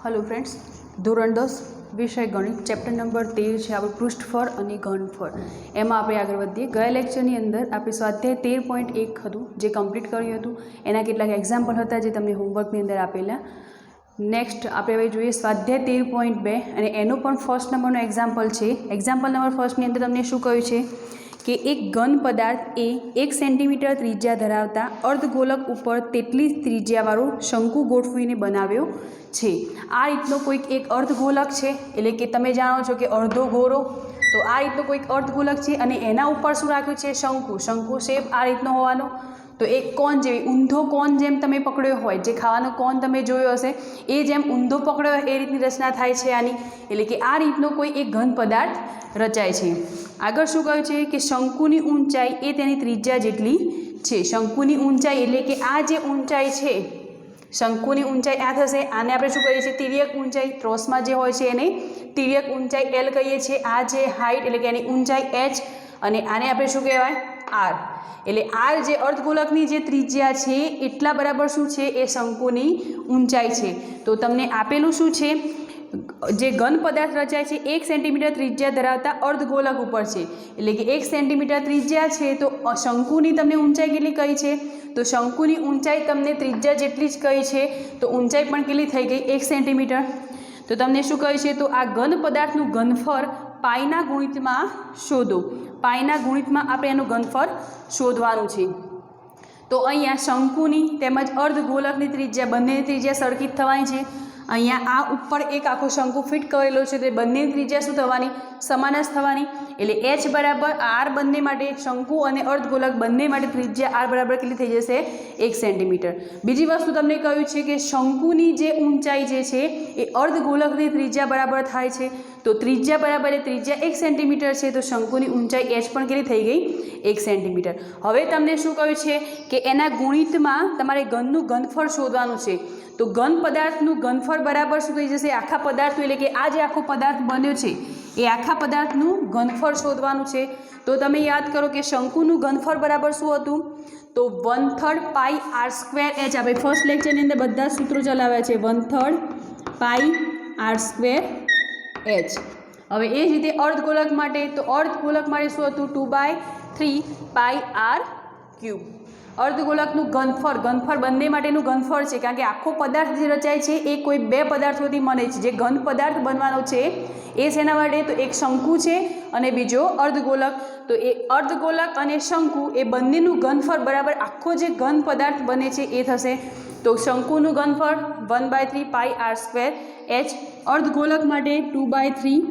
Hello friends, ધોરણ 10 વિષય ગણિત ચેપ્ટર નંબર 13 છે આપણું પૃષ્ઠફળ અને ઘનફળ। એમાં આપણે આગળ વધીએ। ગયા લેક્ચરની અંદર આપણે સ્વાધ્યાય 13.1 હતું જે કમ્પ્લીટ કર્યું હતું, એના કેટલાક એક્ઝામ્પલ હતા જે તમને હોમવર્કની અંદર આપેલા। નેક્સ્ટ આપણે હવે જોઈએ સ્વાધ્યાય 13.2 અને એનો પણ ફર્સ્ટ નંબરનો એક્ઝામ્પલ છે। એક્ઝામ્પલ નંબર ફર્સ્ટની અંદર તમને શું કહ્યું છે કે એક ઘન પદાર્થ એ 1 સેન્ટીમીટર ત્રિજ્યા ધરાવતા અર્ધગોલક ઉપર તેટલી ત્રિજ્યાવાળો શંકુ ગોઠવીને બનાવ્યો છે। આ રીતનો કોઈક એક અર્ધગોલક છે, એટલે કે તમે જાણો છો કે અડધો ગોળો, તો આ રીતનો કોઈક અર્ધગોલક છે અને એના ઉપર શું રાખ્યું છે શંકુ। શંકુ શેપ આ રીતનો હોવાનો, તો એક કોન જેવી ઊંધો કોન જેમ તમે પકડ્યો હોય, જે ખાવાનો કોન તમે જોયો હશે એ જેમ ઊંધો પકડ્યો હોય એ રીતની રચના થાય છે આની, એટલે કે આ રીતનો કોઈ એક ઘન પદાર્થ રચાય છે। આગળ શું કહ્યું છે કે શંકુની ઊંચાઈ એ તેની ત્રિજ્યા જેટલી છે। શંકુની ઊંચાઈ એટલે કે આ જે ઊંચાઈ છે, શંકુની ઊંચાઈ આ થશે। આને આપણે શું કહીએ છીએ તિર્યક ઊંચાઈ, ત્રોસમાં જે હોય છે એને તિર્યક ઊંચાઈ એલ કહીએ છીએ। આ જે હાઇટ એટલે કે એની ઊંચાઈ એચ, અને આને આપણે શું કહેવાય આર। એટલે આર જે અર્ધગોલકની જે ત્રિજ્યા છે એટલા બરાબર શું છે એ શંકુની ઊંચાઈ છે। તો તમને આપેલું શું છે, જે ઘન પદાર્થ રચાય છે 1 સેન્ટીમીટર ત્રિજ્યા ધરાવતા અર્ધગોલક ઉપર છે, એટલે કે 1 સેન્ટીમીટર ત્રિજ્યા છે, તો શંકુની તમને ઊંચાઈ કેટલી કહી છે, તો શંકુની ઊંચાઈ તમને ત્રિજ્યા જેટલી જ કહી છે, તો ઊંચાઈ પણ કેટલી થઈ ગઈ 1 સેન્ટીમીટર। તો તમને શું કહે છે, તો આ ઘન પદાર્થનું ઘનફળ પાઈના ગુણિતમાં શોધો। પાઈના ગુણિતમાં આપણે એનું ઘનફળ શોધવાનું છે। તો અહીંયા શંકુની તેમજ અર્ધગોલકની ત્રિજ્યા બંનેની ત્રિજ્યા સરખી જ થવાની છે। અહીંયા આ ઉપર એક આખો શંકુ ફિટ કરેલો છે, તો બંનેની ત્રિજ્યા શું થવાની સમાન જ થવાની। એટલે એચ બરાબર આર બંને માટે, શંકુ અને અર્ધગોલક બંને માટે ત્રિજ્યા આર બરાબર કેટલી થઈ જશે 1 સેન્ટીમીટર। બીજી વસ્તુ તમને કહ્યું છે કે શંકુની જે ઊંચાઈ જે છે એ અર્ધગોલકની ત્રિજ્યા બરાબર થાય છે, તો ત્રિજ્યા બરાબર એ ત્રિજ્યા 1 સેન્ટીમીટર છે, તો શંકુની ઊંચાઈ એચ પણ કેટલી થઈ ગઈ 1 સેન્ટીમીટર। હવે તમને શું કહ્યું છે કે એના ગુણિતમાં તમારે ઘનનું ઘનફળ શોધવાનું છે। તો ઘન પદાર્થનું ઘનફળ બરાબર શું થઈ જશે આખા પદાર્થનું, એટલે કે આ જે આખો પદાર્થ બન્યો છે એ આખા પદાર્થનું ઘનફળ શોધવાનું છે। તો તમે યાદ કરો કે શંકુનું ઘનફળ બરાબર શું હતું, તો 1/3 પાઈ આર સ્ક્વેર એચ। આપણે ફર્સ્ટ લેક્ચરની અંદર બધા સૂત્રો ચલાવ્યા છે, 1/3 પાઈ આર સ્ક્વેર એચ। હવે એ જ રીતે અર્ધગોલક માટે, તો અર્ધગોલક માટે શું હતું 2/3 પાઈ આર ક્યુબ। અર્ધગોલકનું ઘનફળ બંને માટેનું ઘનફળ છે, કારણ કે આખો પદાર્થ જે રચાય છે એ કોઈ બે પદાર્થોથી બને છે। જે ઘન પદાર્થ બનવાનો છે એ શેના માટે, તો એક શંકુ છે અને બીજો અર્ધગોલક। તો એ અર્ધગોલક અને શંકુ એ બંનેનું ઘનફળ બરાબર આખો જે ઘન પદાર્થ બને છે એ થશે। તો શંકુનું ઘનફળ 1/3 પાઈ આર સ્ક્વેર એચ, અર્ધગોલક માટે 2/3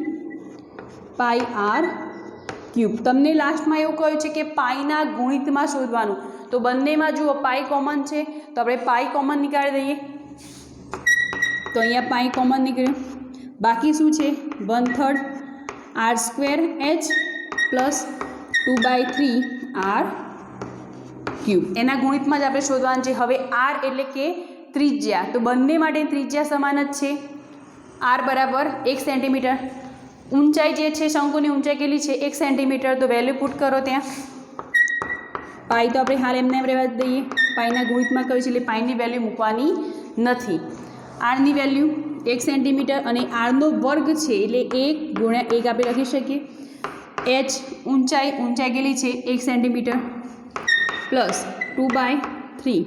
પાઈ આર ક્યુબ। તમને લાસ્ટમાં એવું કહ્યું છે કે પાઈના ગુણિતમાં શોધવાનું, તો બંનેમાં જુઓ પાઈ કોમન છે, તો આપણે પાઈ કોમન નીકાળી દઈએ, તો અહીંયા પાઈ કોમન નીકળ્યું। બાકી શું છે 1/3 R square H plus 2/3 R cube, એના ગુણિતમાં જ આપણે શોધવાનું છે। હવે આર એટલે કે ત્રિજ્યા, તો બંને માટે ત્રિજ્યા સમાન જ છે, આર બરાબર 1 સેન્ટીમીટર। ઊંચાઈ જે છે શંકુની ઊંચાઈ કેટલી છે 1 સેન્ટીમીટર, તો વેલ્યુ પુટ કરો ત્યાં। પાઈ તો આપણે હાલ એમને એમ રહેવા દઈએ, પાઈના ગુણિતમાં કહ્યું છે એટલે પાઈની વેલ્યુ મૂકવાની નથી। આરની વેલ્યુ 1 સેન્ટીમીટર અને આરનો વર્ગ છે એટલે 1 ગુણ્યા 1 આપણે લખી શકીએ। એચ ઊંચાઈ કેટલી છે 1 સેન્ટીમીટર પ્લસ 2/3,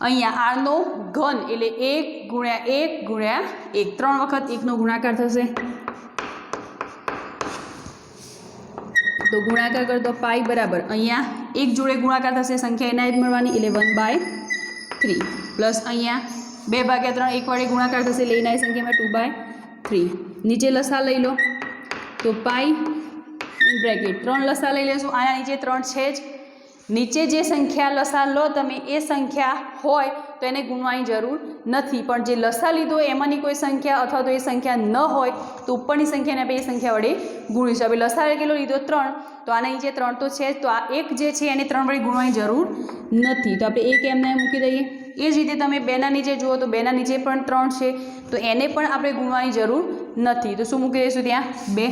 અહીંયા આરનો ઘન એટલે 1 ગુણ્યા 1 ગુણ્યા 1, 3 વખત 1નો ગુણાકાર થશે, તો ગુણાકાર કરતો પાઈ બરાબર અહીંયા 1 જોડે ગુણાકાર થશે, સંખ્યા એના જ મળવાની, એટલે 1/3 પ્લસ અહીંયા 2/3 1 વડે ગુણાકાર થશે એટલે એના સંખ્યામાં 2/3। નીચે લસા લઈ લો, તો પાઈ ઇન બ્રેકેટ 3 લસા લઈ લેશું, આના નીચે 3 છે જ, નીચે જે સંખ્યા લસા લો તમે એ સંખ્યા હોય તો એને ગુણવાની જરૂર નથી, પણ જે લસા લીધો એમાંની કોઈ સંખ્યા અથવા તો એ સંખ્યા ન હોય તો ઉપરની સંખ્યાને આપણે એ સંખ્યા વડે ગુણીશું। હવે લસા કેટલો લીધો 3, તો આના નીચે 3 તો છે જ, તો આ 1 જે છે એને 3 વડે ગુણવાની જરૂર નથી, તો આપણે 1 એમને મૂકી દઈએ। એ જ રીતે તમે 2ના નીચે જુઓ, તો 2ના નીચે પણ 3 છે, તો એને પણ આપણે ગુણવાની જરૂર નથી, તો શું મૂકી દઈશું ત્યાં 2,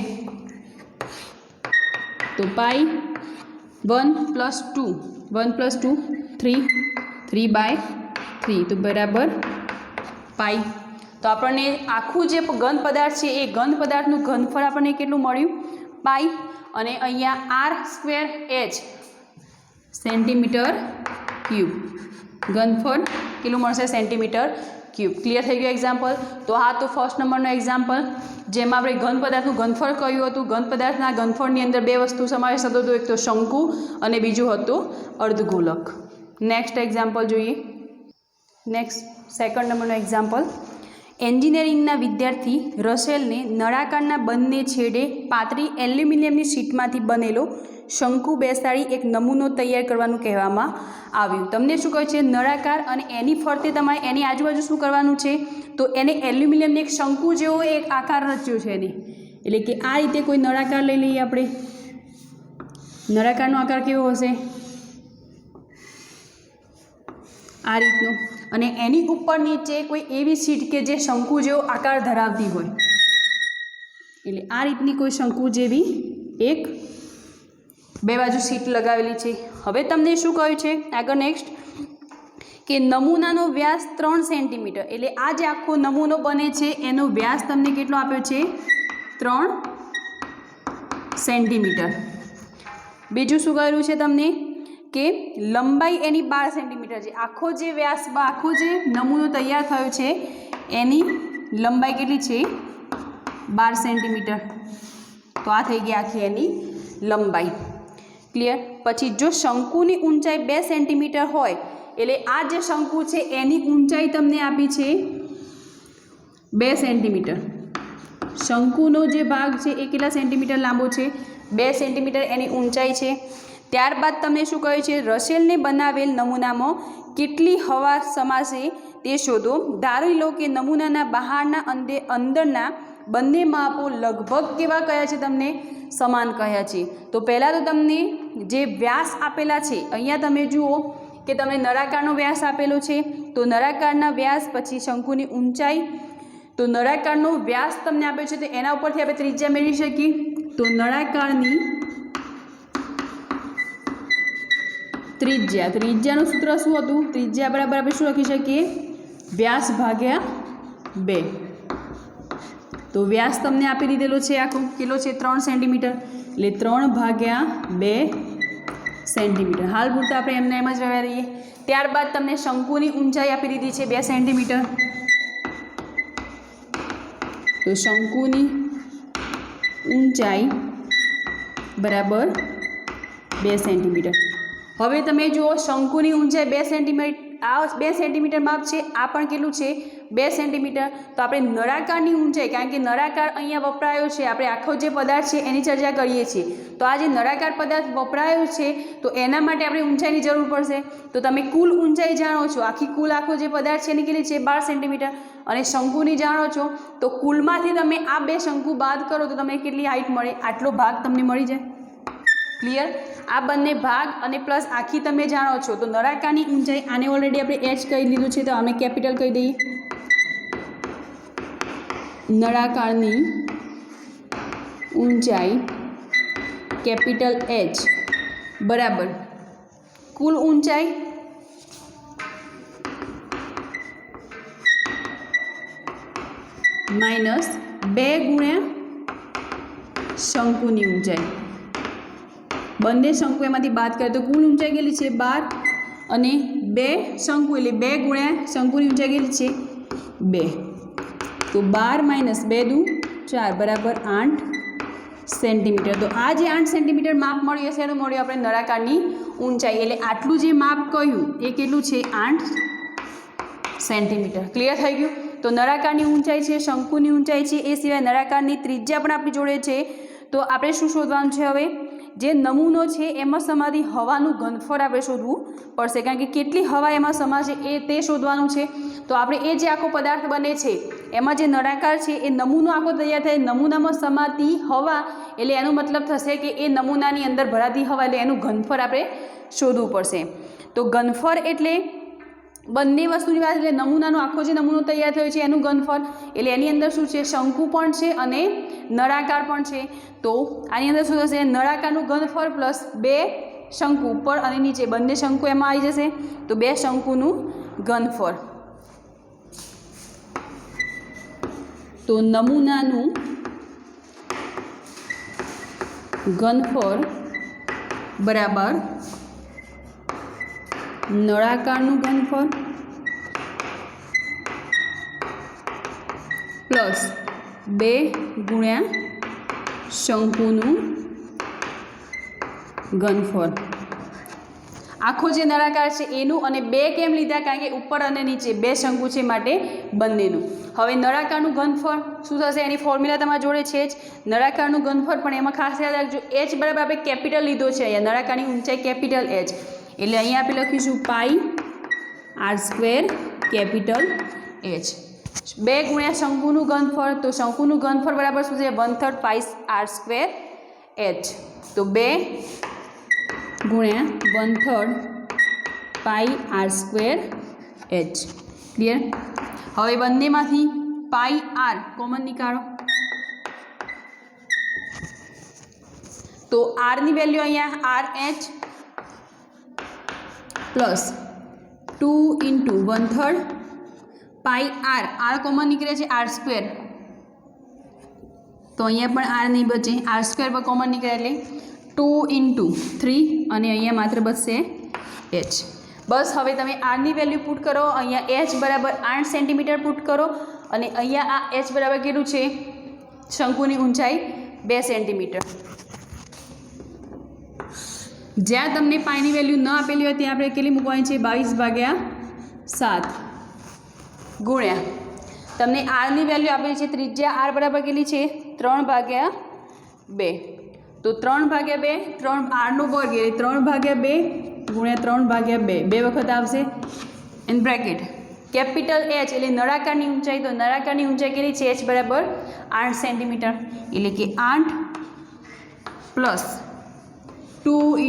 તો પાઈ 1 + 2 3 3/3, તો બરાબર પાઈ। तो आपने आखू जे घन पदार्थ है ए घन पदार्थनु घनफळ आपने केटलुं मळ्युं पाई अने अहींया r²h सेंटीमीटर क्यूब घनफळ केटलुं मळशे सेंटीमीटर क्यूब। क्लियर थई गयुं एक्जाम्पल। तो हाँ तो फर्स्ट नंबरनो एक्जाम्पल जेमां आपणे घन पदार्थनुं घनफळ कह्युं हतुं। घन पदार्थना घनफळनी अंदर बे वस्तु समावेश थतो हतो, एक तो शंकु अने बीजुं हतुं अर्धगोलक। नेक्स्ट एक्जाम्पल जोईए। नेक्स्ट सेकंड नंबरनो एक्जाम्पल एंजीनियरिंगना विद्यार्थी रसेलने नळाकारना बंने छेडे पातળી एल्युमिनियमनी शीटमांथी बनेलो शंकु बेसाड़ी एक नमूनो तैयार करवानुं कहेवामां आव्युं। तमने शुं कहे छे नळाकार अने एनी फरते तमारे एनी आजुबाजु शुं करवानुं छे तो एने एल्युमिनियमने एक शंकु जेवो एक आकार रच्यो छे एने एटले के आ रीते कोई नळाकार लई लईए आपणे। नळाकारनो आकार केवो हशे आ रीतनो अने एनी उपर नीचे कोई एवी शीट के जे शंकु जेवो आकार धरावती होय एटले आ रीतनी कोई शंकु जेवी एक बे बाजू शीट लगावेली छे। हवे तमने शुं कह्युं छे आगळ नेक्स्ट के नमूनानो व्यास 3 सेंटीमीटर एटले आ जे आखो नमूनो बने छे एनो व्यास तमने केटलो आप्यो छे 3 सेंटीमीटर। बीजुं शुं कहेલું છે तमने के लंबाई एनी 12 सेंटीमीटर है। आखो जे व्यास आखो जे नमूनो तैयार थयो छे एनी लंबाई केटली छे 12 सेंटीमीटर। तो आ थई गई आखी एनी लंबाई। क्लियर। पछी जो शंकुनी ऊंचाई 2 सेंटीमीटर होय एटले आ जे शंकु छे एनी ऊंचाई तमने आपी छे 2 सेंटीमीटर। शंकुनो जे भाग छे ए केटला सेंटीमीटर लांबो छे 2 सेंटीमीटर एनी ऊंचाई छे। त्यारबाद तमने शुं कहे छे रसेलने बनावेल नमूनामां केटली हवा समाशे ते शोधो। धारी लो के नमूनाना बहारना अंदरना बंने मापो लगभग केवा कह्या छे तमने समान कह्या छे। तो पहला तो तमने जे व्यास आपेला छे अहींया तमे जुओ के तमने नळाकारनो व्यास आपेलो छे तो नळाकारना व्यास पछी शंकुनी ऊंचाई तो नळाकारनो व्यास तमने आप्यो छे तो एना उपरथी आपणे त्रिज्या मेळवी शकीए। तो नळाकारनी त्रिज्या त्रिज्याનું सूत्र શું હતું त्रिज्या बराबर આપણે શું લખી શકીએ વ્યાસ ભાગ્યા 2। તો વ્યાસ તમને આપી દીધેલો છે આખો કેટલો છે 3 સેન્ટીમીટર એટલે 3 ભાગ્યા 2 સેન્ટીમીટર। હાલ પૂરતા આપણે એમને એમ જ રહેવા દઈએ। ત્યારબાદ તમને શંકુની ઊંચાઈ આપી દીધી છે 2 સેન્ટીમીટર તો શંકુની ઊંચાઈ બરાબર 2 સેન્ટીમીટર। हवे तमे जुओ शंकुनी ऊंचाई 2 सेंटीमीटर आ 2 सेंटीमीटर माप है आ पण केटलुं छे 2 सेंटीमीटर। तो आपणे नळाकारनी ऊंचाई कारण के नळाकार अहींया वपरायो छे आपणे आखो जे पदार्थ है एनी चर्चा करीए छीए तो आ जे नळाकार पदार्थ वपरायो छे तो एना माटे आपणे ऊंचाईनी जरूर पड़शे। तो तमे कुल ऊंचाई जाणो छो आखो जे पदार्थ छे एनी केटली छे 12 सेंटीमीटर अने शंकुनी जाणो छो तो कुलमांथी तमे आ 2 शंकु बाद करो तो तमने केटली हाइट मळे आटलो भाग तमने मळी जाय। क्लियर। आ बंने भाग अने प्लस आखी तमे जाणो छो तो नळाकारनी ऊंचाई आने ऑलरेडी आपणे एच कही लीधुं छे तो आमे केपिटल कही दઈએ। नळाकारनी ऊंचाई केपिटल एच बराबर कुल ऊंचाई माइनस 2 गुण्या शंकुनी ऊंचाई। बंने शंकु एमांथी बाद करे तो कुल ऊंचाई केटली छे 12 अने 2 शंकु एटले 2 गुण्या शंकुनी ऊंचाई केटली छे 2 तो 12 माइनस 2 दू 4 बराबर 8 सेंटीमीटर। तो आ जे 8 सेंटीमीटर माप मळ्युं हशे एनुं मळ्युं आपणे नळाकारनी ऊंचाई एटले आटલું जे माप कह्युं ए केटલું छे 8 सेंटीमीटर। क्लियर थई गयुं। तो नळाकारनी ऊंचाई छे शंकुनी ऊंचाई छे ए सिवाय नळाकारनी त्रिज्या पण आपणी जोडे छे। तो आपणे शुं शोधवानुं छे हवे जे नमूनो है एमां समाती हवानुं घनफळ आपणे शोधवुं पड़शे कारण के केटली हवा एमां समाशे ए ते शोधवानुं छे। तो आपणे ए जे आखो पदार्थ बने छे एमां जे नळाकार छे ए नमूनो आखो तैयार थाय नमूनामां समाती हवा एटले एनो मतलब थशे के ए नमूनानी अंदर भराती हवा एटले एनुं घनफळ आपणे शोधवुं पड़शे। तो घनफळ एटले बंने वस्तुनी वात एटले नमूनानो आखो जे नमूनो तैयार थयो छे एनुं घनफळ एटले एनी अंदर शुं छे शंकु पण छे अने नळाकार पण छे। तो आनी अंदर शुं थशे नळाकारनुं घनफळ प्लस 2 शंकु उपर अने नीचे बंने शंकु एमां आई जशे तो 2 शंकुनुं घनफळ। તો નમૂનાનું ઘનફળ બરાબર નળાકારનું ઘનફળ પ્લસ 2 ગુણ્યા શંકુનું ઘનફળ. આખો જે નળાકાર છે એનું, અને 2 કેમ લીધા? કારણ કે ઉપર અને નીચે 2 શંકુ છે માટે બંનેનું. હવે નળાકારનું ઘનફળ શું થશે? એની ફોર્મ્યુલા તમારા જોડે છે જ. નળાકારનું ઘનફળ, પણ એમાં ખાસ યાદ રાખજો h બરાબર આપણે કેપિટલ લીધો છે અહીંયા. નળાકારની ઊંચાઈ કેપિટલ h, એટલે અહીંયા આપણે લખીશું પાઈ r² કેપિટલ h. 2 ગુણ્યા શંકુનું ઘનફળ, તો શંકુનું ઘનફળ બરાબર શું છે? 1/3 પાઈ r² h. તો 2 ગુણ્યા 1/3 પાઈ r² h. ક્લિયર? હવે બંનેમાંથી પાઈ r કોમન નીકાળો, તો r ની વેલ્યુ અહીંયા RH પ્લસ 2 × 1/3 પાઈ r કોમન નીકળે છે r², તો અહીંયા પણ r નહીં બચે, r² પર કોમન નીકળે એટલે 2 × 3, અને અહીંયા માત્ર બચશે h. બસ હવે તમે r ની વેલ્યુ પુટ કરો. અહીંયા h બરાબર 8 સેન્ટીમીટર પુટ કરો, અને અહીંયા આ h બરાબર કેટલું છે? શંકુની ઊંચાઈ 2 સેન્ટીમીટર. જ્યાં તમને પાઈની વેલ્યુ ન આપેલી હોય ત્યાં આપણે કેટલી મૂકવાની છે? 22/7 ગુણ્યા તમને r ની વેલ્યુ આપેલી છે ત્રિજ્યા r બરાબર કેટલી છે? 3/2. તો 3/2, 3 r નો વર્ગ એટલે 3/2 ગુણ્યા 3/2, 2 વખત આવશે. ઇન બ્રેકેટ કેપિટલ h એટલે નળાકારની ઊંચાઈ. તો નળાકારની ઊંચાઈ કેટલી છે? h બરાબર 8 સેન્ટીમીટર, એટલે કે 8 પ્લસ 2 ×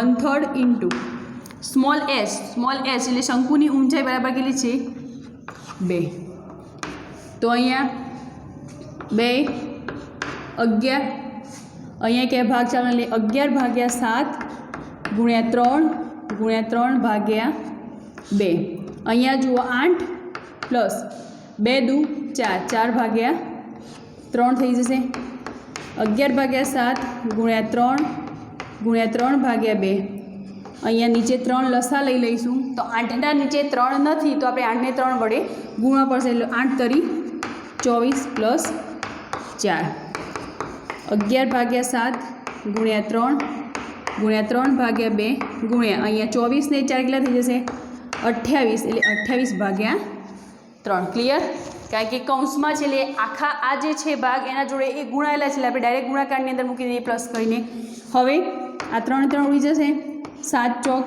1/3 × સ્મોલ h એટલે શંકુની ઊંચાઈ બરાબર કેટલી છે? 2. તો અહીંયા 2 11, અહીંયા કે ભાગ ચાલો એટલે 11/7 ગુણ્યા 3 ગુણ્યા 3/2. અહીંયા જુઓ 8 પ્લસ 2 દુ 4, 4/3 થઈ જશે. 11/7 ગુણ્યા 3 ગુણ્યા 3/2. અહીંયા નીચે 3 લસા લઈ લઈશું, તો 8ના નીચે 3 નથી, તો આપણે 8ને 3 વડે ગુણવા પડશે, એટલે 8 તરી 24 પ્લસ 4. 11/7 ગુણ્યા 3 ગુણ્યા 3/2 ગુણ્યા અહીંયા 24 ને 4 કેટલા થઈ જશે? 28, એટલે 28/3. ક્લિયર? કારણ કે કૌંસમાં છે એટલે આખા આ જે છે ભાગ એના જોડે એ ગુણાયેલા છે, એટલે આપણે ડાયરેક્ટ ગુણાકારની અંદર મૂકી દઈએ પ્લસ કરીને. હવે આ 3 3 ઉડી જશે, 7 ચોક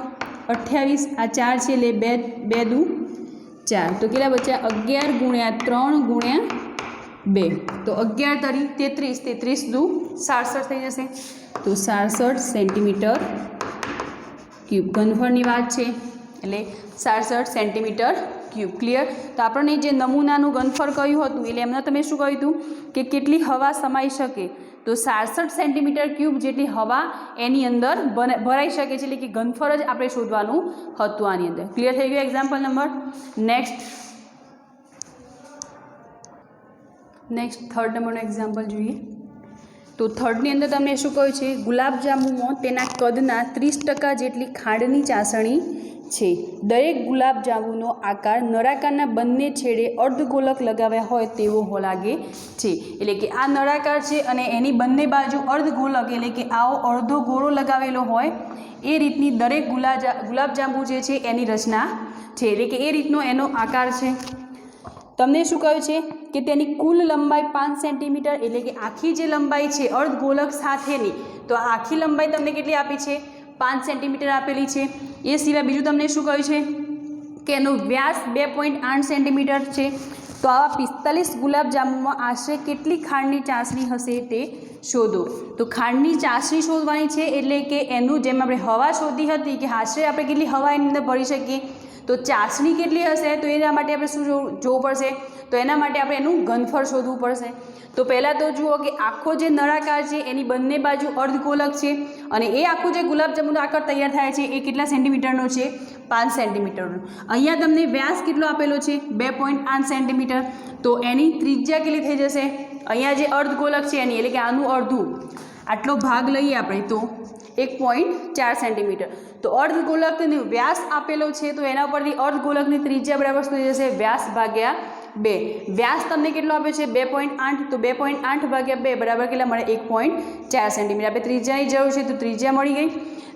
28, આ 4 છે એટલે 2 દુ 4, તો કેટલા બચ્યા? 11 ગુણ્યા 3 ગુણ્યા 2, તો 11 તરી 33, 33 દુ 67 થઈ જશે. તો 67 સેન્ટીમીટર ક્યુબ ઘનફળની વાત છે, એટલે 67 સેન્ટીમીટર ક્યુબ. ક્લિયર? તો આપણને જે નમૂનાનું ઘનફળ કહ્યું હતું, એટલે એમને તમે શું કહ્યું હતું કે કેટલી હવા સમાઈ શકે? તો 67 સેન્ટીમીટર ક્યુબ જેટલી હવા એની અંદર ભરાઈ શકે છે, એટલે કે ઘનફળ જ આપણે શોધવાનું હતું આની અંદર. ક્લિયર થઈ ગયું? Example number. નેક્સ્ટ થર્ડ નંબરનું એક્ઝામ્પલ જોઈએ. તો થર્ડની અંદર તમને શું કહ્યું છે? ગુલાબજાંબુમાં તેના કદના 30% જેટલી ખાંડની ચાસણી છે. દરેક ગુલાબજાંબુનો આકાર નળાકારના બંને છેડે અર્ધગોલક લગાવ્યા હોય તેવો લાગે છે. એટલે કે આ નળાકાર છે અને એની બંને બાજુ અર્ધગોલક, એટલે કે આવો અડધો ગોળો લગાવેલો હોય એ રીતની દરેક ગુલાબજાંબુ જે છે એની રચના છે, એટલે કે એ રીતનો એનો આકાર છે. તમને શું કહ્યું છે કે તેની કુલ લંબાઈ 5 સેન્ટીમીટર, એટલે કે આખી જે લંબાઈ છે અર્ધગોલક સાથેની, તો આ આખી લંબાઈ તમને કેટલી આપી છે? 5 સેન્ટીમીટર આપેલી છે. એ સિવાય બીજું તમને શું કહ્યું છે કે એનો વ્યાસ 2.8 સેન્ટીમીટર છે. તો આવા 45 ગુલાબજાંબુમાં આશરે કેટલી ખાંડની ચાસણી હશે તે શોધો. તો ખાંડની ચાસણી શોધવાની છે, એટલે કે એનું જેમ આપણે હવા શોધી હતી કે આશરે આપણે કેટલી હવા એની અંદર ભરી શકીએ, तो चासणी केटली हशे तो एना माटे आपणे शुं जोवुं पड़शे तो एना माटे आपणे एनुं घनफळ शोधवुं पड़शे। तो पहला तो जुओ कि आखो जे नळाकार छे एनी बंने बाजू अर्धगोलक छे अने ए आखो जे गुलाबजामुननो आकार तैयार थाय छे ए केटला सेंटीमीटरनो छे 5 सेंटीमीटरनो। अहींया तमने व्यास केटलो आपेलो छे 2.8 सेंटीमीटर तो एनी त्रिज्या केटली थई जशे अहींया जे अर्धगोलक छे एनी एटले के आनुं अर्धुं आटलो भाग लईए आपणे तो 1.4 सेंटीमीटर। तो अर्धगोलकनो व्यास आपेलो छे तो एना परथी अर्धगोलकनी त्रिज्या बराबर शुं थई जशे व्यास भाग्या 2। व्यास तमने केटलो आप्यो छे 2.8 तो 2.8 भाग्या 2 बराबर केटला मळे 1.4 सेंटीमीटर। आपणे त्रिज्यानी जरूर छे तो त्रिज्या मळी गई।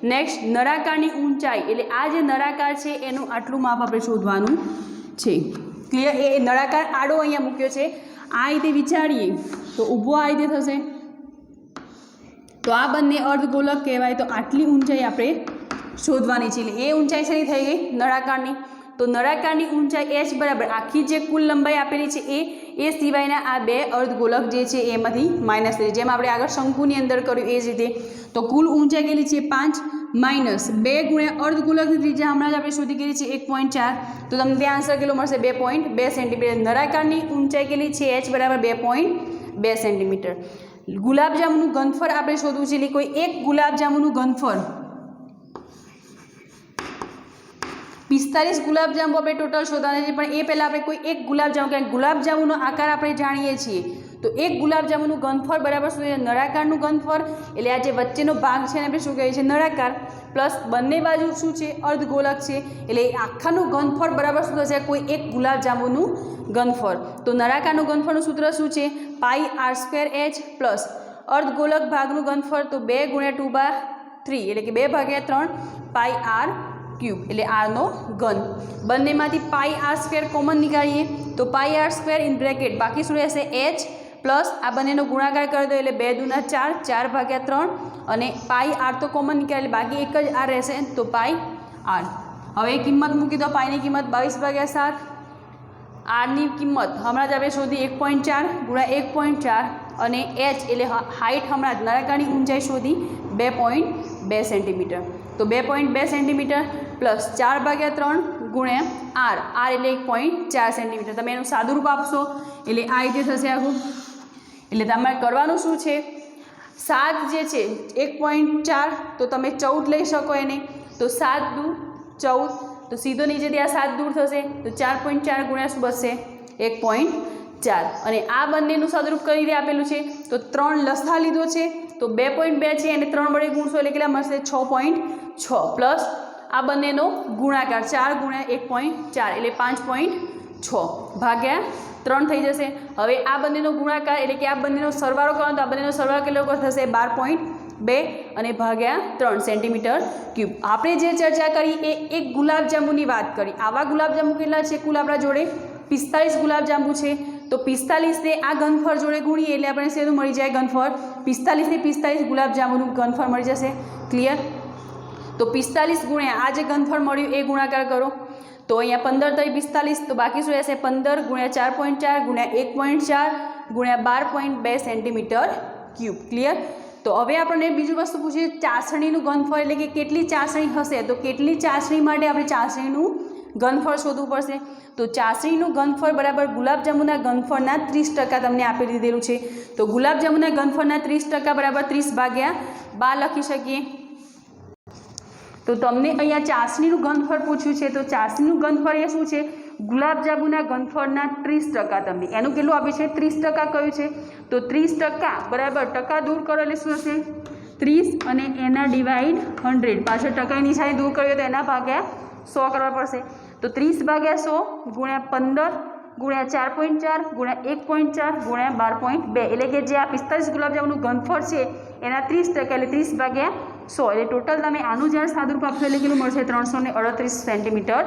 नेक्स्ट नळाकारनी ऊंचाई एटले आ जे नळाकार छे एनुं आटલું माप आपणे शोधवानुं छे। क्लियर। ए नळाकार आडो अहींया मूक्यो छे आ रीते विचारीए तो ऊभो आ रीते थशे तो आ बंने अर्धगोलक कहेवाय तो आटली ऊंचाई आपणे शोधवानी छे। ए ऊंचाई शेनी थई गई नळाकारनी तो नळाकारनी ऊंचाई h बराबर आखी जे कुल लंबाई आपेली छे ए सिवायना आ बे अर्धगोलक जे छे एमांथी माइनस थई जेम आपणे आगळ शंकुनी अंदर कर्युं ए ज रीते तो कुल ऊंचाई केटली छे 5 माइनस 2 गुण्या अर्धगोलकनी त्रिज्या हमणां ज आपणे शोधी केली छे 1.4 तो तमने आंसर केटलो मळशे 2.2 सेंटीमीटर। नळाकारनी ऊंचाई केटली छे h बराबर 2.2 सेंटीमीटर। गुलाबजामुनનું ઘનફળ આપણે શોધવું છે એટલે કોઈ એક ગુલાબજાંબુનું ઘનફળ 45 ગુલાબજાંબુ આપણે ટોટલ શોધવાના છે પણ એ પહેલાં આપણે કોઈ એક ગુલાબજાંબુ કારણ ગુલાબજાંબુનો આકાર આપણે જાણીએ છીએ તો એક ગુલાબજાંબુનું ઘનફળ બરાબર શું છે નળાકારનું ઘનફળ એટલે આ જે વચ્ચેનો ભાગ છે એને આપણે શું કહીએ છીએ નળાકાર પ્લસ બંને બાજુ શું છે અર્ધગોલક છે એટલે આખાનું ઘનફળ બરાબર શું થશે કોઈ એક ગુલાબજાંબુનું ઘનફળ। તો નળાકારનું ઘનફળનું સૂત્ર શું છે પાઈ r² પ્લસ અર્ધગોલક ભાગનું ઘનફળ તો 2 × 2/3 એટલે કે 2/3 પાઈ r³ એટલે આરનો ઘન। બંનેમાંથી પાઈ r² કોમન નીકાળીએ તો પાઈ r² ઇન બ્રેકેટ બાકી શું રહેશે h પ્લસ આ બંનેનો ગુણાકાર કરી દો એટલે 2 × 4 4/3 અને પાઈ r તો કોમન નીકાળે એટલે બાકી એક જ r રહેશે તો પાઈ r। હવે કિંમત મૂકી દો પાઈની કિંમત 22/7 આરની કિંમત હમણાં જ આપણે શોધી 1.4 × 1.4 અને h એટલે હાઇટ હમણાં જ નળાકારની ઊંચાઈ શોધી 2.2 સેન્ટીમીટર તો 2.2 સેન્ટીમીટર પ્લસ 4/3 ગુણ્યા r એટલે 1.4 સેન્ટીમીટર। તમે એનું સાદું રૂપ આપશો એટલે આ રીતે થશે આખું। એટલે તમારે કરવાનું શું છે 7 જે છે 1.4 તો તમે 14 લઈ શકો એને તો 7 દૂ 14 तो सीधो नीचेथी आ 7 दूर थशे तो 4.4 गुण्या शुं बचशे 1.4 અને આ બંનેનું સદરૂપ કઈ રીતે આપેલું છે તો 3 લસા લીધો છે તો 2.2 છે અને 3 વડે ગુણશો એટલે કેટલા મળશે 6.6 પ્લસ આ બંનેનો ગુણાકાર 4 × 1.4 એટલે 5.6 ભાગ્યા 3 થઈ જશે। હવે આ બંનેનો ગુણાકાર એટલે કે આ બંનેનો સરવાળો કરો તો આ બંનેનો સરવાળો કેટલો થશે 12.2 અને ભાગ્યા 3 સેન્ટીમીટર ક્યુબ। આપણે જે ચર્ચા કરી એ એક ગુલાબજાંબુની વાત કરી। આવા ગુલાબજાંબુ કેટલા છે કુલ આપણા જોડે 45 ગુલાબજાંબુ છે તો 45 ને આ ઘનફળ જોડે ગુણીએ એટલે આપણે શેનું મળી જાય ઘનફળ 45 ને 45 ગુલાબજાંબુનું ઘનફળ મળી જશે। ક્લિયર। તો 45 ગુણ્યા આ જે ઘનફળ મળ્યું એ ગુણાકાર કરો તો અહીંયા 15 તરી 45 તો બાકી શું રહેશે 15 × 4.4 × 1.4 × 12.2 સેન્ટીમીટર ક્યુબ। ક્લિયર। તો હવે આપણને બીજી વસ્તુ પૂછીએ ચાસણીનું ઘનફળ એટલે કે કેટલી ચાસણી હશે તો કેટલી ચાસણી માટે આપણે ચાસણીનું ઘનફળ શોધવું પડશે તો ચાસણીનું ઘનફળ બરાબર ગુલાબજાંબુના ઘનફળના 30% તમને આપી દીધેલું છે તો ગુલાબજાંબુના ઘનફળના 30% બરાબર 30/12 લખી શકીએ। તો તમને અહીંયા ચાસણીનું ઘનફળ પૂછ્યું છે તો ચાસણીનું ઘનફળ એ શું છે ગુલાબજાંબુના ઘનફળના 30% તમને એનું કેટલું આપ્યું છે 30% કયું છે તો 30% બરાબર ટકા દૂર કરો એટલે શું હશે 30 અને એના ડિવાઈડ 100 પાછળ ટકાની નિશાની દૂર કરીએ તો એના ભાગ્યા 100 કરવા પડશે તો 30/100 ગુણ્યા 15 ગુણ્યા 4.4 ગુણ્યા 1.4 ગુણ્યા 12.2 એટલે કે જે આ 45 ગુલાબજાંબુનું ઘનફળ છે એના 30% એટલે 30/100 એટલે ટોટલ તમે આનું જ્યારે સાદુરૂપ આપશો એટલે કેટલું મળશે 338 સેન્ટીમીટર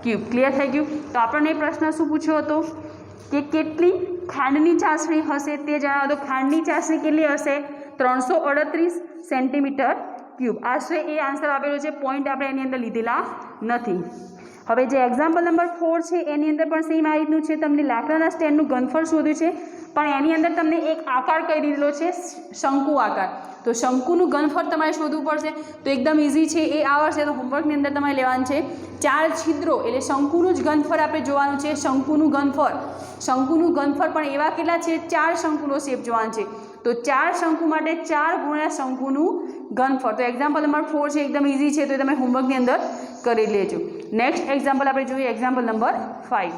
ક્યુબ। ક્લિયર થઈ ગયું। તો આપણને પ્રશ્ન શું પૂછ્યો હતો કે કેટલી ખાંડની ચાસણી હશે તે જણાવો તો ખાંડની ચાસણી કેટલી હશે 338 સેન્ટીમીટર ક્યુબ। આશરે એ આન્સર આપેલો છે પોઈન્ટ આપણે એની અંદર લીધેલા નથી। હવે જે એક્ઝામ્પલ નંબર 4 છે એની અંદર પણ સેમ આ રીતનું છે, તમને લાકડાના સ્ટેન્ડનું ઘનફળ શોધ્યું છે, પણ એની અંદર તમને એક આકાર કહી દીધેલો છે શંકુ આકાર. તો શંકુનું ઘનફળ તમારે શોધવું પડશે. તો એકદમ ઇઝી છે, એ આવડશે તો હોમવર્કની અંદર તમારે લેવાનું છે 4 છિદ્રો, એટલે શંકુનું જ ઘનફળ આપણે જોવાનું છે. શંકુનું ઘનફળ પણ એવા કેટલા છે, 4 શંકુનો શેપ જોવાનો છે. તો 4 શંકુ માટે 4 ગુણ્યા શંકુનું ઘનફળ. તો એક્ઝામ્પલ નંબર 4 છે, એકદમ ઇઝી છે, તો તમે હોમવર્કની અંદર કરી લેજો. નેક્સ્ટ એક્ઝામ્પલ આપણે જોઈએ, example number 5.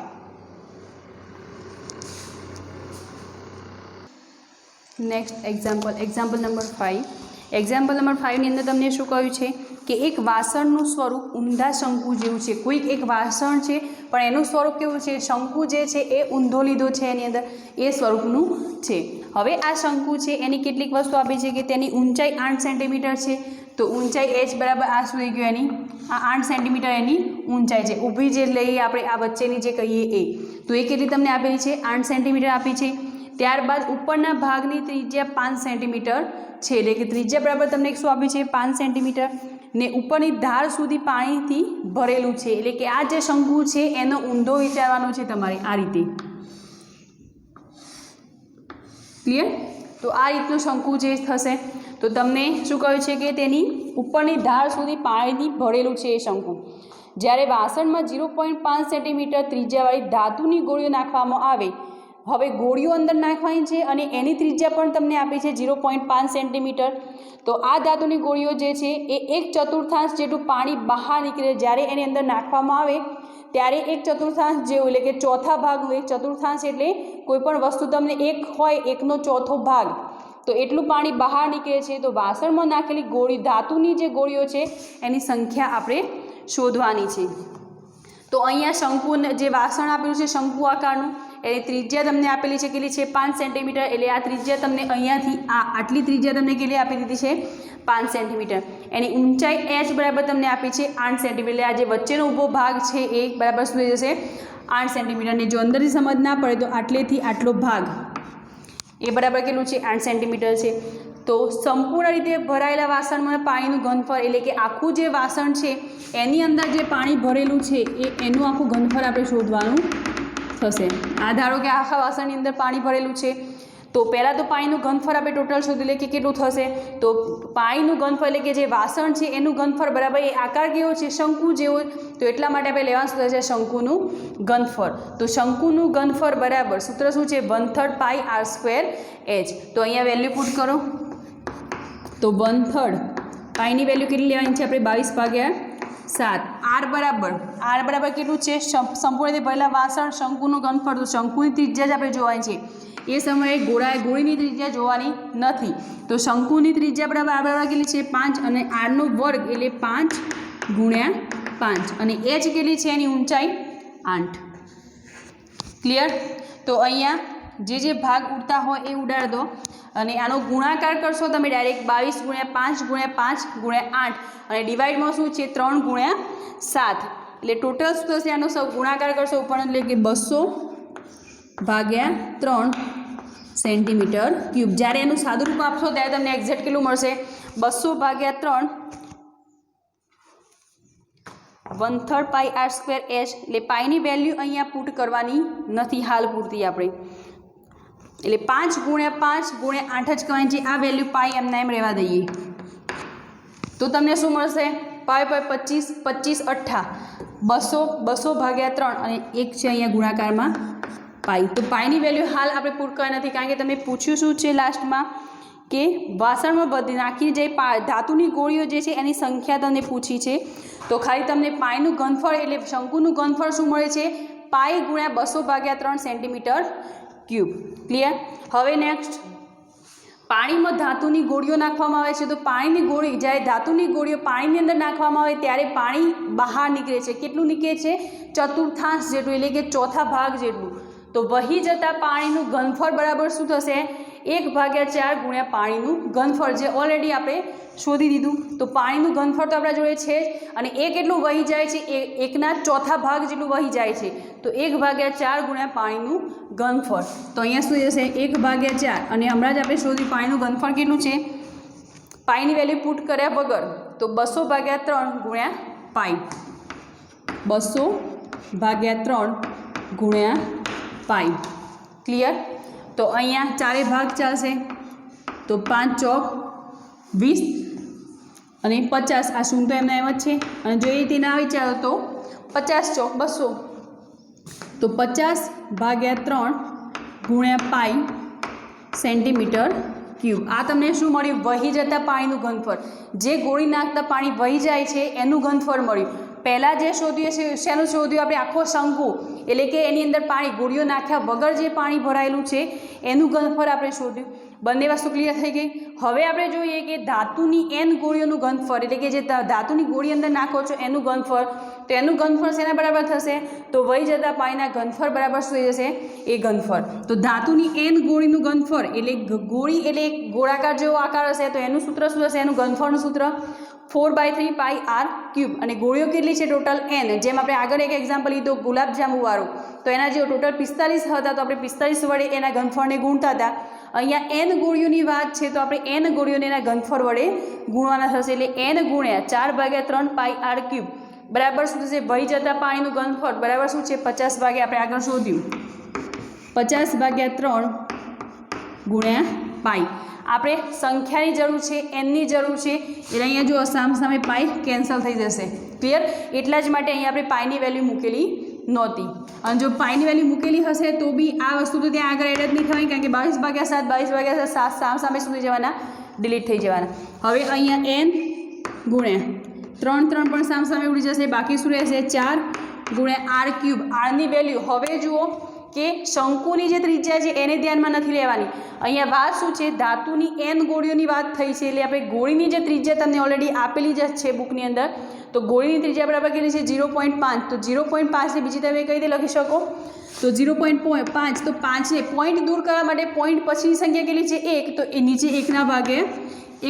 Next example number 5. Example number 5 ની અંદર તમને શું કહ્યું છે કે એક વાસણનું સ્વરૂપ ઊંધા શંકુ જેવું છે. કોઈક એક વાસણ છે પણ એનું સ્વરૂપ કેવું છે, શંકુ જે છે એ ઊંધો લીધો છે, એની અંદર એ સ્વરૂપનું છે. હવે આ શંકુ છે એની કેટલીક વસ્તુ આપી છે કે તેની ઊંચાઈ 8 સેન્ટીમીટર છે. તો ઊંચાઈ h બરાબર આ શું થઈ ગયું, એની આ 8 સેન્ટીમીટર એની ઊંચાઈ છે. ઊભી જે લઈએ આપણે આ વચ્ચેની જે કહીએ એ, તો એ કેટલી તમને આપેલી છે, 8 સેન્ટીમીટર આપી છે. ત્યારબાદ ઉપરના ભાગની ત્રિજ્યા 5 સેન્ટીમીટર છે, એટલે કે ત્રિજ્યા બરાબર તમને શું આપી છે, 5 સેન્ટીમીટર. ને ઉપરની ધાર સુધી પાણીથી ભરેલું છે, એટલે કે આ જે શંકુ છે એનો ઊંધો વિચારવાનો છે તમારે આ રીતે. ક્લિયર? તો આ રીતનું શંકુ જે થશે, તો તમને શું કહ્યું છે કે તેની ઉપરની ધાર સુધી પાણીથી ભરેલું છે એ શંકુ. જ્યારે વાસણમાં 0.5 સેન્ટીમીટર ત્રિજ્યાવાળી ધાતુની ગોળીઓ નાખવામાં આવે, હવે ગોળીઓ અંદર નાખવાની છે અને એની ત્રિજ્યા પણ તમને આપી છે 0.5 સેન્ટીમીટર. તો આ ધાતુની ગોળીઓ જે છે એ 1/4 જેટલું પાણી બહાર નીકળે. જ્યારે એની અંદર નાખવામાં આવે ત્યારે 1/4 જેવું, એટલે કે ચોથા ભાગનું 1/4 એટલે કોઈ પણ વસ્તુ તમને એક હોય 1/4 ભાગ, તો એટલું પાણી બહાર નીકળે છે. તો વાસણમાં નાખેલી ગોળી, ધાતુની જે ગોળીઓ છે એની સંખ્યા આપણે શોધવાની છે. તો અહીંયા શંકુ જે વાસણ આપેલું છે શંકુ આકારનું, એની ત્રિજ્યા તમને આપેલી છે કેટલી છે, 5 સેન્ટીમીટર. એટલે આ ત્રિજ્યા તમને અહીંયાથી આટલી ત્રિજ્યા તમને કેટલી આપી દીધી છે, 5 સેન્ટીમીટર. એની ઊંચાઈ h બરાબર તમને આપી છે 8 સેન્ટીમીટર. એટલે આ જે વચ્ચેનો ઊભો ભાગ છે એ બરાબર શું થઈ જશે, 8 સેન્ટીમીટર. અને જો અંદરથી સમજ ના પડે તો આટલેથી આટલો ભાગ એ બરાબર કેટલું છે, 8 સેન્ટીમીટર છે. તો સંપૂર્ણ રીતે ભરાયેલા વાસણમાં પાણીનું ઘનફળ, એટલે કે આખું જે વાસણ છે એની અંદર જે પાણી ભરેલું છે એનું આખું ઘનફળ આપણે શોધવાનું થશે. આ ધારો કે આખા વાસણની અંદર પાણી ભરેલું છે, તો પહેલાં તો પાણીનું ઘનફળ આપણે ટોટલ શોધી લઈએ કે કેટલું થશે. તો પાણીનું ઘનફળ એટલે કે જે વાસણ છે એનું ઘનફળ બરાબર એ આકાર કેવો છે, શંકુ જેવો, તો એટલા માટે આપણે લેવાનું સૂત્ર છે શંકુનું ઘનફળ. તો શંકુનું ઘનફળ બરાબર સૂત્ર શું છે, 1/3 પાઈ r²h. તો અહીંયા વેલ્યુ પુટ કરો. તો 1/3 પાઈની વેલ્યુ કેટલી લેવાની છે આપણે, 22/7. r બરાબર કેટલું છે, સંપૂર્ણ રીતે ભરેલા વાસણ શંકુનું ઘનફળ. તો શંકુની ત્રિજ્યા જ આપણે જોવાની છે, એ સમયે ગોળીની ત્રિજ્યા જોવાની નથી. તો શંકુની ત્રિજ્યા બરાબર r બરાબર કેટલી છે, 5, અને rનો વર્ગ એટલે 5 × 5, અને h કેટલી છે, એની ઊંચાઈ 8. ક્લિયર? તો અહીંયા જે ભાગ ઉડતા હોય એ ઉડાડી દો, અને આનો ગુણાકાર કરશો તમે ડાયરેક્ટ 22 × 5 × 5 × 8, અને ડિવાઈડમાં શું છે 3 × 7. એટલે ટોટલ શું થશે, આનો સૌ ગુણાકાર કરશો ઉપર, એટલે કે 200/3 સેન્ટીમીટર ક્યુબ. જ્યારે એનું સાદું રૂપ આપશો ત્યારે તમને એક્ઝેક્ટ કેટલું મળશે, 200/3 1/3 પાઈ r²h. એટલે પાઈની વેલ્યુ અહીંયા પુટ કરવાની નથી હાલ પૂરતી આપણે, એટલે 5 × 5 × 8 જ કહેવાની છે. આ વેલ્યુ પાઈ એમના એમ રહેવા દઈએ, તો તમને શું મળશે, 25 25 8 200/3, અને એક છે અહીંયા ગુણાકારમાં પાઈ. તો પાઈની વેલ્યુ હાલ આપણે પુટ કરવાની નથી, કારણ કે તમે પૂછ્યું શું છે લાસ્ટમાં કે વાસણમાં બધી નાખી જાય ધાતુની ગોળીઓ જે છે એની સંખ્યા તમને પૂછી છે. તો ખાલી તમને પાઈનું ઘનફળ એટલે શંકુનું ઘનફળ શું મળે છે, પાઈ × 200/3 સેન્ટીમીટર ક્યુબ. ક્લિયર? હવે નેક્સ્ટ, પાણીમાં ધાતુની ગોળીઓ નાખવામાં આવે છે. તો પાણીની ગોળી, જ્યારે ધાતુની ગોળીઓ પાણીની અંદર નાખવામાં આવે ત્યારે પાણી બહાર નીકળે છે. કેટલું નીકળે છે, 1/4 જેટલું, એટલે કે ચોથા ભાગ જેટલું. તો વહી જતા પાણીનું ઘનફળ બરાબર શું થશે, 1/4 ગુણ્યા પાણીનું ઘનફળ, જે ઓલરેડી આપણે શોધી દીધું. તો પાણીનું ઘનફળ તો આપણા જોડે છે જ, અને એ કેટલું વહી જાય છે, 1/4 ભાગ જેટલું વહી જાય છે. તો 1/4 ગુણ્યા પાણીનું ઘનફળ. તો અહીંયા શું જશે, 1/4, અને હમણાં જ આપણે શોધ્યું પાણીનું ઘનફળ કેટલું છે, પાઈની વેલ્યુ પુટ કર્યા વગર, તો 200/3 ગુણ્યા પાઈ. 200/3 ગુણ્યા પાઈ. ક્લિયર? તો અહીંયા ચારે ભાગ ચાલશે, તો 5 ચોક 20 અને 50, આ શૂન્ય તો એમના એમ જ છે. અને જો એ રીતે ના વિચારો તો 50 ચોક 200, તો 50/3 ગુણ્યા પાઈ સેન્ટીમીટર ક્યુબ. આ તમને શું મળ્યું? વહી જતા પાણીનું ઘનફળ. જે ગોળી નાખતા પાણી વહી જાય છે એનું ઘનફળ મળ્યું. પહેલાં જે શોધ્યું છે શેનું શોધ્યું આપણે? આખો શંકુ, એટલે કે એની અંદર પાણી ગોળીઓ નાખ્યા વગર જે પાણી ભરાયેલું છે એનું ઘનફળ આપણે શોધ્યું. બંને વસ્તુ ક્લિયર થઈ ગઈ. હવે આપણે જોઈએ કે ધાતુની n ગોળીઓનું ઘનફળ, એટલે કે જે ધાતુની ગોળી અંદર નાખો છો એનું ઘનફળ, તો એનું ઘનફળ શેના બરાબર થશે? તો વહી જતા પાણીના ઘનફળ બરાબર શું થઈ જશે? એ ઘનફળ. તો ધાતુની n ગોળીનું ઘનફળ, એટલે ગોળી એટલે ગોળાકાર જેવો આકાર હશે તો એનું સૂત્ર શું હશે? એનું ઘનફળનું સૂત્ર 4/3 પાઈ r ક્યુબ. અને ગોળીઓ કેટલી છે? Total n. જેમ આપણે આગળ એક એક્ઝામ્પલ લીધો ગુલાબજાંબુવાળું, તો એના જેવો ટોટલ 45 હતા, તો આપણે 45 વડે એના ઘનફળને ગુણતા હતા. અહીંયા n ગોળીઓની વાત છે તો આપણે n ગોળીઓને એના ઘનફળ વડે ગુણવાના થશે. એટલે n ગુણ્યા 4/3 પાઈ r ક્યુબ બરાબર શું થશે? વહી જતા પાણીનું ઘનફળ બરાબર શું છે? 50 ભાગે આપણે આગળ શોધ્યું, 50/3 ગુણ્યા પાઈ. આપણે સંખ્યાની જરૂર છે, એનની જરૂર છે, એટલે અહીંયા જો સામે પાઈ કેન્સલ થઈ જશે. ક્લિયર? એટલા જ માટે અહીંયા આપણે પાઈની વેલ્યુ મૂકેલી નહોતી. અને જો પાઈની વેલ્યુ મૂકેલી હશે તો બી આ વસ્તુ તો ત્યાં આગળ એડ જ નહીં થવાની, કારણ કે 22/7 સામે શું થઈ જવાના? ડિલીટ થઈ જવાના. હવે અહીંયા n ગુણ્યા 3 પણ સામે ઉડી જશે. બાકી શું રહેશે? 4 ગુણ્યા r ક્યુબ. આરની વેલ્યુ હવે જુઓ કે શંકુની જે ત્રિજ્યા છે એને ધ્યાનમાં નથી લેવાની. અહીંયા વાત શું છે? ધાતુની n ગોળીઓની વાત થઈ છે, એટલે આપણે ગોળીની જે ત્રિજ્યા તમને ઓલરેડી આપેલી જ છે બુકની અંદર, તો ગોળીની ત્રિજ્યા બરાબર કેટલી છે? 0.5. તો 0.5 ને બીજી તમે કઈ રીતે લખી શકો? તો 0.5. તો 5ને પોઈન્ટ દૂર કરવા માટે પોઈન્ટ પછીની સંખ્યા કેટલી છે? 1. તો એ નીચે 1ના ભાગે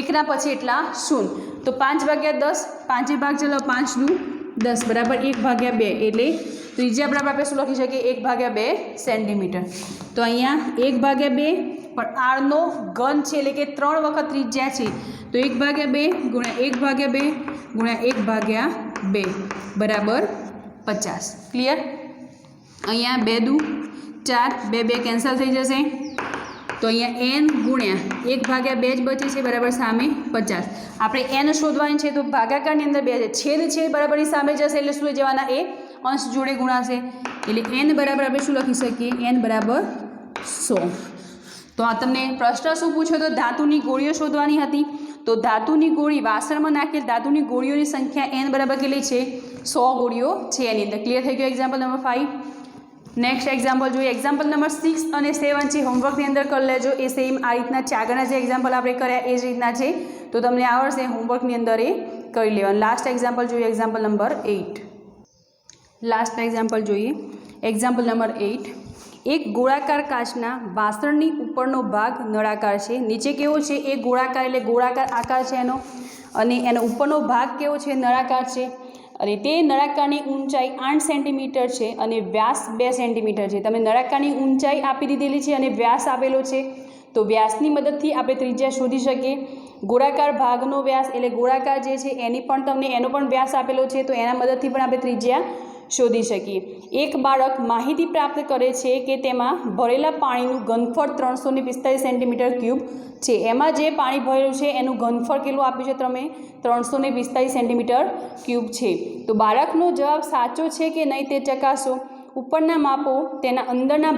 1ના પછી એટલા 0. તો 5/10, 5 ભાગ ચલો 5 × 10 બરાબર 1/2. એટલે ત્રિજ્યા બરાબર આપણે શું લખી શકીએ? 1/2 સેન્ટીમીટર. તો અહીંયા 1/2 પણ આરનો ઘન છે, એટલે કે 3 વખત ત્રિજ્યા છે, તો 1/2 ગુણ્યા 1/2 ગુણ્યા 1/2 બરાબર 50. ક્લિયર? અહીંયા 2 દુ 4, 2 કેન્સલ થઈ જશે. તો અહીંયા n ગુણ્યા 1/2 જ બચે છે બરાબર સામે 50. આપણે n શોધવાની છે તો ભાગાકારની અંદર 2 છે, છેદ છે બરાબરની સામે જશે એટલે શું જવાના? એ અંશ જોડે ગુણાશે. એટલે n બરાબર આપણે શું લખી શકીએ? n બરાબર 100. તો આ તમને પ્રશ્ન શું પૂછ્યો? તો ધાતુની ગોળીઓ શોધવાની હતી. તો ધાતુની ગોળી, વાસણમાં નાખેલ ધાતુની ગોળીઓની સંખ્યા n બરાબર કેટલી છે? 100 ગોળીઓ છે એની અંદર. ક્લિયર થઈ ગયો? Example number 5. નેક્સ્ટ એક્ઝામ્પલ જોઈએ. એક્ઝામ્પલ નંબર 6 અને 7 છે, હોમવર્કની અંદર કરી લેજો. એ સેમ આ રીતના આગળના જે એક્ઝામ્પલ આપણે કર્યા એ જ રીતના છે, તો તમને આવડશે. હોમવર્કની અંદર એ કરી લેવાનું. લાસ્ટ એક્ઝામ્પલ જોઈએ, એક્ઝામ્પલ નંબર 8. લાસ્ટ એક્ઝામ્પલ જોઈએ, એક્ઝામ્પલ નંબર 8. એક ગોળાકાર કાચના વાસણની ઉપરનો ભાગ નળાકાર છે, નીચે કેવો છે? એ ગોળાકાર, એટલે ગોળાકાર આકાર છે એનો, અને એનો ઉપરનો ભાગ કેવો છે? નળાકાર છે. અને તે નળાકારની ઊંચાઈ 8 સેન્ટીમીટર છે અને વ્યાસ 2 સેન્ટીમીટર છે. તમે નળાકારની ઊંચાઈ આપી દીધેલી છે અને વ્યાસ આપેલો છે, તો વ્યાસની મદદથી આપણે ત્રિજ્યા શોધી શકીએ. ગોળાકાર ભાગનો વ્યાસ, એટલે ગોળાકાર જે છે એની પણ તમને એનો પણ વ્યાસ આપેલો છે, તો એના મદદથી પણ આપણે ત્રિજ્યા શોધી શકીએ. એક બાળક માહિતી પ્રાપ્ત કરે છે કે તેમાં ભરેલા પાણીનું ઘનફળ 345 સેન્ટીમીટર ક્યુબ છે. એમાં જે પાણી ભરેલું છે એનું ઘનફળ કેટલું આપ્યું છે? તમે 345 સેન્ટીમીટર ક્યુબ છે. તો બાળકનો જવાબ સાચો છે કે નહીં તે ચકાસો. ઉપરના માપો તેના અંદરના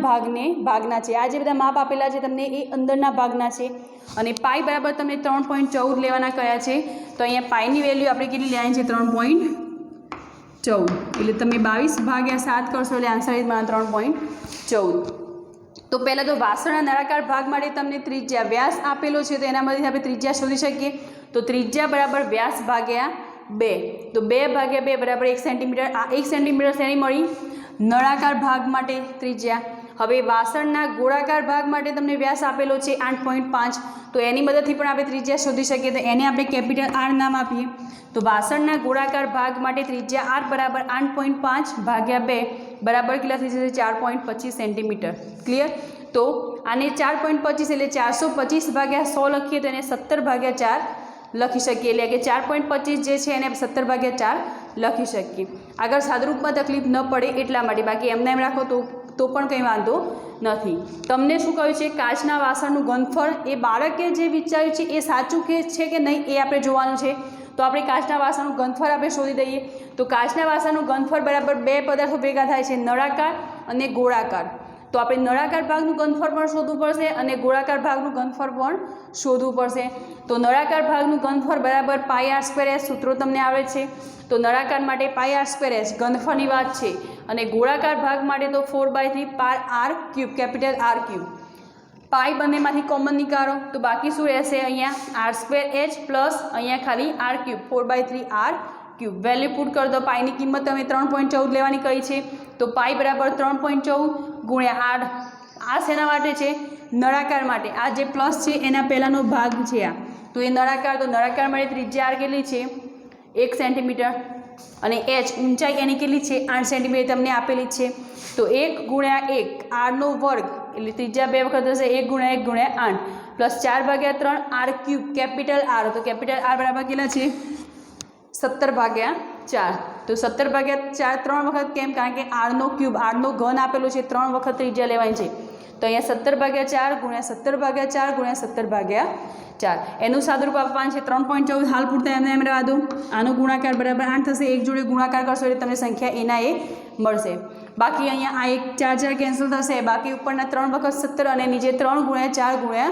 ભાગના છે. આ જે બધા માપ આપેલા છે તમને એ અંદરના ભાગના છે. અને પાઈ બરાબર તમને 3.14 લેવાના કયા છે? તો અહીંયા પાઈની વેલ્યુ આપણે કેટલી લેવાની છે? 3.14. એટલે તમે 22/7 કરશો એટલે આન્સર એ જ 3.14. તો પહેલાં તો વાસણના નળાકાર ભાગ માટે તમને ત્રિજ્યા વ્યાસ આપેલો છે, તો એનામાંથી આપણે ત્રિજ્યા શોધી શકીએ. તો ત્રિજ્યા બરાબર વ્યાસ ભાગ્યા 2. તો 2/2 બરાબર 1 સેન્ટીમીટર. આ 1 સેન્ટીમીટર શેની મળી? નળાકાર ભાગ માટે ત્રિજ્યા. હવે વાસણના ગોળાકાર ભાગ માટે તમને વ્યાસ આપેલો છે 8.5, તો એની મદદથી પણ આપણે ત્રિજ્યા શોધી શકીએ. તો એને આપણે કેપિટલ R નામ આપીએ. તો વાસણના ગોળાકાર ભાગ માટે ત્રિજ્યા R બરાબર 8.5 ભાગ્યા 2 બરાબર કેટલા થઈ જશે? 4.25 સેન્ટીમીટર. ક્લિયર? તો આને 4.25 એટલે 425/100 લખીએ તો એને 70/4 લખી શકીએ. એટલે કે 4.25 જે છે એને 70/4 લખી શકીએ. આગળ સાદુરૂપમાં તકલીફ ન પડે એટલા માટે, બાકી એમને એમ રાખો તો પણ કંઈ વાંધો નથી. તમને શું કહ્યું છે? કાચના વાસણનું ઘનફળ એ બાળકે જે વિચાર્યું છે એ સાચું છે કે નહીં એ આપણે જોવાનું છે. તો આપણે કાચના વાસણનું ઘનફળ આપણે શોધી દઈએ. તો કાચના વાસણનું ઘનફળ બરાબર બે પદાર્થો ભેગા થાય છે, નળાકાર અને ગોળાકાર. તો આપણે નળાકાર ભાગનું ઘનફળ પણ શોધવું પડશે અને ગોળાકાર ભાગનું ઘનફળ પણ શોધવું પડશે. તો નળાકાર ભાગનું ઘનફળ બરાબર πr²s સૂત્રો તમને આવે છે. તો નળાકાર માટે πr²s ઘનફળની વાત છે અને ગોળાકાર ભાગ માટે તો 4/3 કેપિટલ R3. પાઈ બંનેમાંથી કોમન નીકાળો તો બાકી શું રહેશે? અહીંયા r²h પ્લસ અહીંયા ખાલી R3 4/3 R3 વેલ્યુ પુટ કરી દો. પાઈની કિંમત તમે 3.14 લેવાની કહી છે. તો પાઈ બરાબર 3.14 ગુણ્યા 8. આ શેના માટે છે? નળાકાર માટે. આ જે પ્લસ છે એના પહેલાંનો ભાગ છે આ. તો એ નળાકાર, તો નળાકાર માટે ત્રિજ્યા r કેટલી છે? 1 સેન્ટીમીટર અને h ઊંચાઈ એની કેટલી છે? 8 સેન્ટીમીટર તમને આપેલી જ છે. તો 1 ગુણ્યા 1 r² એટલે ત્રિજ્યા 2 વખત હશે. 1 ગુણ્યા 1 ગુણ્યા 8 પ્લસ 4/3 R3 કેપિટલ R. તો કેપિટલ R બરાબર કેટલા છે? 17/4. તો 17/4 3 વખત કેમ? કારણ કે rનો ઘન આપેલો છે, 3 વખત ત્રિજ્યા લેવાની છે. તો અહીંયા 17/4 ગુણ્યા 17/4 ગુણ્યા 17/4 એનું સાદુરૂપ આપવાનું છે 3.14. હાલ પૂરતા એમને એમ રહેવા દો. આનો ગુણાકાર બરાબર 8 થશે. એક જોડે ગુણાકાર કરશો એટલે તમને સંખ્યા એના એ મળશે. બાકી અહીંયા આ 1 4 કેન્સલ થશે. બાકી ઉપરના 3 વખત 17 અને નીચે 3 ગુણ્યા 4 ગુણ્યા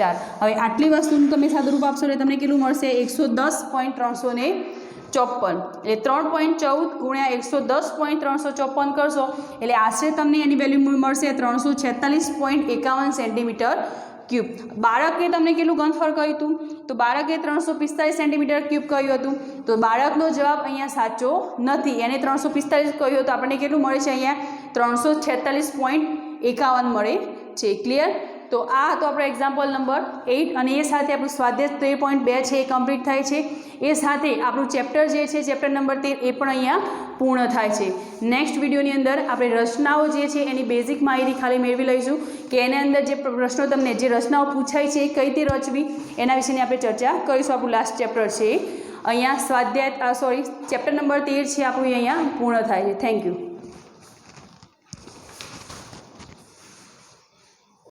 4. હવે આટલી વસ્તુનું તમે સાદુરૂપ આપશો એટલે તમને કેટલું મળશે? 110.354. એટલે 3.14 ગુણ્યા 110.354 કરશો એટલે આશરે તમને એની વેલ્યુ મળશે 346.51 સેન્ટીમીટર ક્યુબ. બાળકે તમને કેટલું ઘનફળ કહ્યું હતું? તો બાળકે 345 સેન્ટીમીટર ક્યુબ કહ્યું હતું. તો બાળકનો જવાબ અહીંયા સાચો નથી. એને 345 કહ્યું હતું. આપણને કેટલું મળે છે? અહીંયા 346.51 મળે છે. ક્લિયર? તો આ હતો આપણો એક્ઝામ્પલ નંબર 8 અને એ સાથે આપણું સ્વાધ્યાય 13.2 છે એ કમ્પ્લીટ થાય છે. એ સાથે આપણું ચેપ્ટર જે છે ચેપ્ટર નંબર 13 એ પણ અહીંયા પૂર્ણ થાય છે. નેક્સ્ટ વિડીયોની અંદર આપણે રચનાઓ જે છે એની બેઝિક માહિતી ખાલી મેળવી લઈશું કે એની અંદર જે પ્રશ્નો તમને જે રચનાઓ પૂછાય છે એ કઈ રીતે રચવી એના વિશેની આપણે ચર્ચા કરીશું. આપણું લાસ્ટ ચેપ્ટર છે અહીંયા ચેપ્ટર નંબર 13 છે આપણું અહીંયા પૂર્ણ થાય છે. Thank you.